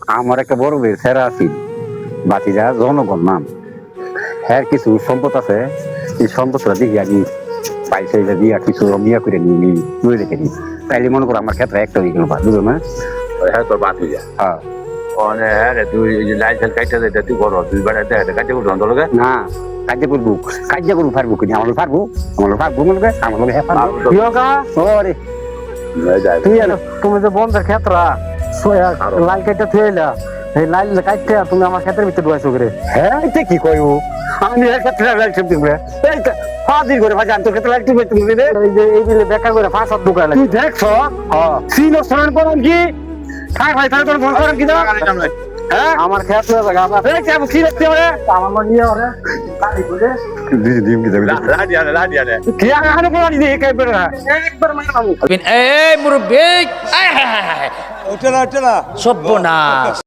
আমার একটা বড় ভাই সেরা আছি বাতিজা জনগণ নাম হ্যাঁ কিছু সম্পদ আছে এই সম্পদটা দেখি আমি পয়সা দিয়া কিছু বিয়া করে নিয়ে রেখে দিই তাইলে মনে করো আমার ক্ষেত্রে একটা হয়ে গেল বুঝলো না হ্যাঁ তোর বাদ হয়ে যায় হ্যাঁ অনে হ্যাঁ রে তুই এই যে লাইসেন্স কাটতে দে তুই করো তুই বেড়াতে কাটতে করো অন্তর লগে না কাজে করবো পারবো কিনা আমার পারবো মনে করে আমার লোক হ্যাঁ পারবো যোগা ওরে তুই তুমি যে বন্ধের ক্ষেত্রা লাইল কাটতে থইলা এই লাইল কাটতে তুমি আমার ক্ষেত্রের ভিতরে ঢুকাইছো করে হ্যাঁ এটা কি কইব আমি এর ক্ষেত্রে লাইসেন্স দিব এই ফাজিল করে ভাই তোর ক্ষেত্রে লাইসেন্স দিব তুমি রে এই যে এই বিলে বেকার করে 5-7 ঢুকাইলা তুই দেখছো হ্যাঁ সিনো সরণ করুন কি খাই ভাই তাহলে তোর ফোন করেন কি দাও হ্যাঁ আমার ক্ষেত্রে জায়গা আমার এই কি আমি কি দেখতে ওরে আমার নিয়ে ওরে গাড়ি করে দিদি দিম কি যাবে রাজি আনে কি আনে কোন দিদি একাই বের না একবার মারলাম এই মুরব্বী সব্যনাশ